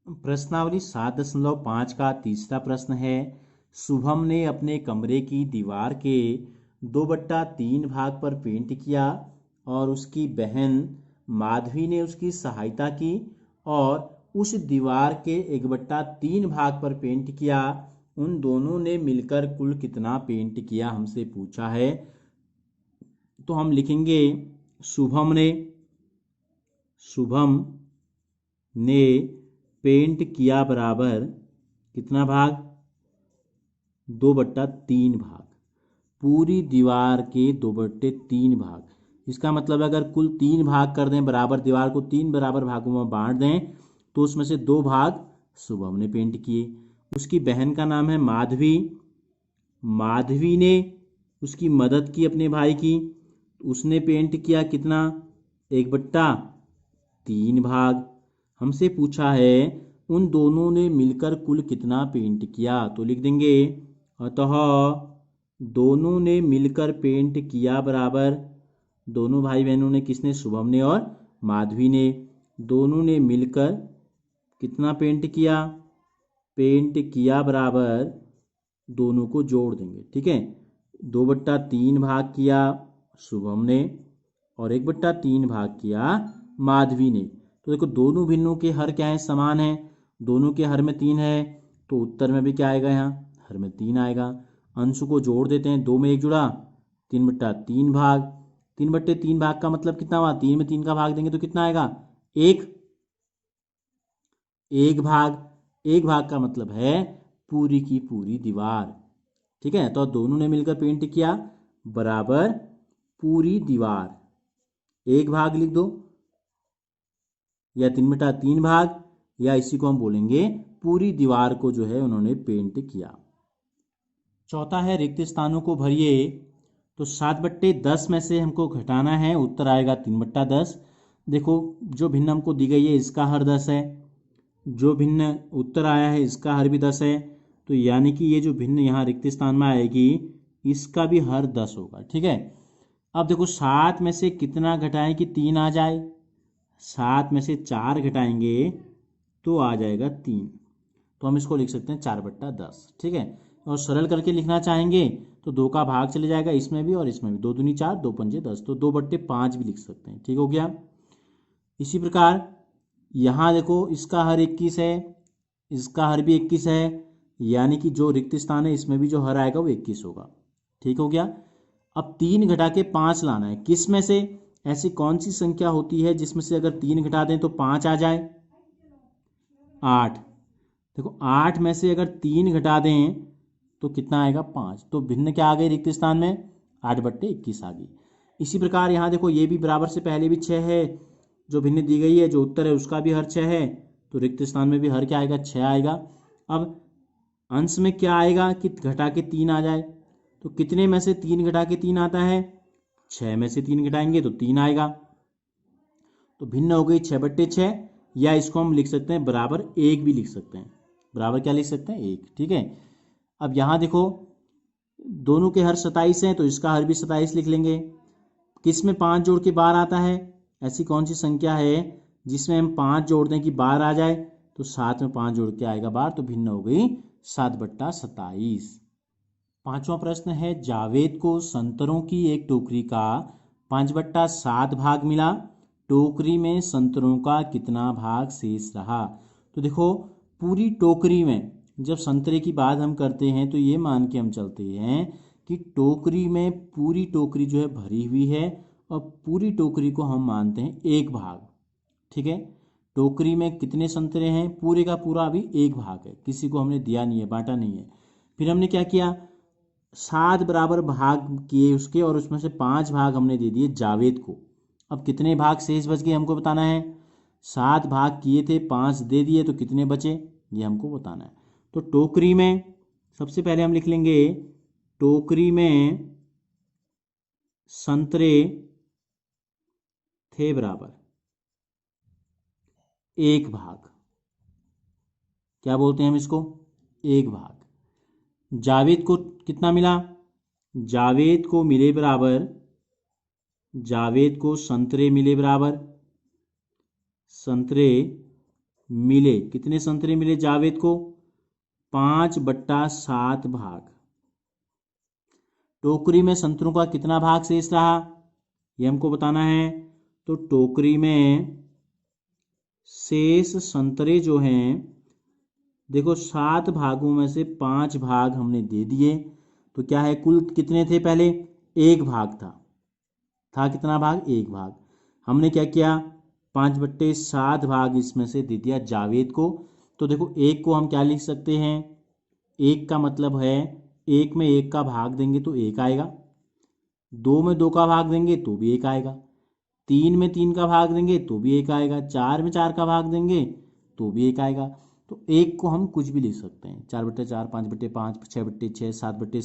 प्रश्नावली 7.5 का तीसरा प्रश्न है। शुभम ने अपने कमरे की दीवार के 2/3 भाग पर पेंट किया और उसकी बहन माधवी ने उसकी सहायता की और उस दीवार के 1/3 भाग पर पेंट किया। उन दोनों ने मिलकर कुल कितना पेंट किया हमसे पूछा है। तो हम लिखेंगे शुभम ने पेंट किया बराबर कितना भाग, 2/3 भाग, पूरी दीवार के 2/3 भाग। इसका मतलब अगर कुल 3 भाग कर दें, बराबर दीवार को 3 बराबर भागों में बांट दें तो उसमें से 2 भाग शुभम ने पेंट किए। उसकी बहन का नाम है माधवी ने उसकी मदद की अपने भाई की। उसने पेंट किया कितना, 1/3 भाग। हमसे पूछा है उन दोनों ने मिलकर कुल कितना पेंट किया। तो लिख देंगे अतः दोनों ने मिलकर पेंट किया बराबर, दोनों भाई बहनों ने, किसने, शुभम ने और माधवी ने, दोनों ने मिलकर कितना पेंट किया बराबर, दोनों को जोड़ देंगे। ठीक है, 2/3 भाग किया शुभम ने और 1/3 भाग किया माधवी ने। तो देखो दोनों भिन्नों के हर क्या है, समान है, दोनों के हर में 3 है, तो उत्तर में भी क्या आएगा, यहाँ हर में 3 आएगा। अंश को जोड़ देते हैं, 2 में 1 जुड़ा, 3/3 भाग। 3/3 भाग का मतलब कितना हुआ, 3 में 3 का भाग देंगे तो कितना आएगा, 1 भाग का मतलब है पूरी की पूरी दीवार। ठीक है, तो दोनों ने मिलकर पेंट किया बराबर पूरी दीवार, 1 भाग लिख दो या 3/3 भाग, या इसी को हम बोलेंगे पूरी दीवार को जो है उन्होंने पेंट किया। चौथा है रिक्त स्थानों को भरिए। तो 7/10 में से हमको घटाना है, उत्तर आएगा 3/10। देखो जो भिन्न हमको दी गई है इसका हर 10 है, जो भिन्न उत्तर आया है इसका हर भी 10 है, तो यानी कि ये जो भिन्न यहाँ रिक्त स्थान में आएगी इसका भी हर 10 होगा। ठीक है, अब देखो 7 में से कितना घटाएं कि 3 आ जाए, 7 में से 4 घटाएंगे तो आ जाएगा 3, तो हम इसको लिख सकते हैं 4/10। ठीक है, और सरल करके लिखना चाहेंगे तो 2 का भाग चले जाएगा इसमें भी और इसमें भी, 2 दूनी 4, 2 पंजे 10, तो 2/5 भी लिख सकते हैं। ठीक हो गया। इसी प्रकार यहाँ देखो इसका हर 21 है, इसका हर भी 21 है, यानी कि जो रिक्त स्थान है इसमें भी जो हर आएगा वो 21 होगा। ठीक हो गया। अब 3 घटा के 5 लाना है, किस में से, ऐसी कौन सी संख्या होती है जिसमें से अगर 3 घटा दें तो 5 आ जाए, 8। देखो 8 में से अगर 3 घटा दें तो कितना आएगा, 5, तो भिन्न क्या आ गई रिक्त स्थान में, 8/21 आ गई। इसी प्रकार यहाँ देखो ये भी बराबर से पहले भी 6 है, जो भिन्न दी गई है जो उत्तर है उसका भी हर 6 है, तो रिक्त स्थान में भी हर क्या आएगा, 6 आएगा। अब अंश में क्या आएगा कि घटा के 3 आ जाए, तो कितने में से 3 घटा के 3 आता है, 6 में से 3 घटाएंगे तो 3 आएगा, तो भिन्न हो गई 6/6, या इसको हम लिख सकते हैं बराबर 1 भी लिख सकते हैं, बराबर क्या लिख सकते हैं, 1। ठीक है, अब यहाँ देखो दोनों के हर 27 हैं तो इसका हर भी 27 लिख लेंगे। किस में 5 जोड़ के 12 आता है, ऐसी कौन सी संख्या है जिसमें हम 5 जोड़ दें कि 12 आ जाए, तो 7 में 5 जोड़ के आएगा 12, तो भिन्न हो गई 7/27। पांचवा प्रश्न है जावेद को संतरों की एक टोकरी का 5/7 भाग मिला, टोकरी में संतरों का कितना भाग शेष रहा। तो देखो पूरी टोकरी में जब संतरे की बात हम करते हैं तो ये मान के हम चलते हैं कि टोकरी में पूरी टोकरी जो है भरी हुई है और पूरी टोकरी को हम मानते हैं 1 भाग। ठीक है, टोकरी में कितने संतरे हैं, पूरे का पूरा अभी 1 भाग है, किसी को हमने दिया नहीं है, बांटा नहीं है। फिर हमने क्या किया, 7 बराबर भाग किए उसके और उसमें से 5 भाग हमने दे दिए जावेद को। अब कितने भाग शेष बच गए हमको बताना है, 7 भाग किए थे 5 दे दिए तो कितने बचे ये हमको बताना है। तो टोकरी में सबसे पहले हम लिख लेंगे, टोकरी में संतरे थे बराबर 1 भाग, क्या बोलते हैं हम इसको, 1 भाग। जावेद को कितना मिला, जावेद को मिले बराबर, जावेद को संतरे मिले बराबर, संतरे मिले, कितने संतरे मिले जावेद को? 5/7 भाग। टोकरी में संतरों का कितना भाग शेष रहा, ये हमको बताना है। तो टोकरी में शेष संतरे जो हैं, देखो 7 भागों में से 5 भाग हमने दे दिए, तो क्या है, कुल कितने थे? पहले 1 भाग था कितना भाग? 1 भाग। हमने क्या किया, 5/7 भाग इसमें से दे दिया जावेद को। तो देखो 1 को हम क्या लिख सकते हैं, 1 का मतलब है 1 में 1 का भाग देंगे तो 1 आएगा, 2 में 2 का भाग देंगे तो भी 1 आएगा, 3 में 3 का भाग देंगे तो भी 1 आएगा, 4 में 4 का भाग देंगे तो भी 1 आएगा। तो 1 को हम कुछ भी लिख सकते हैं, 4/4, 5/5, 6/6, 7/7।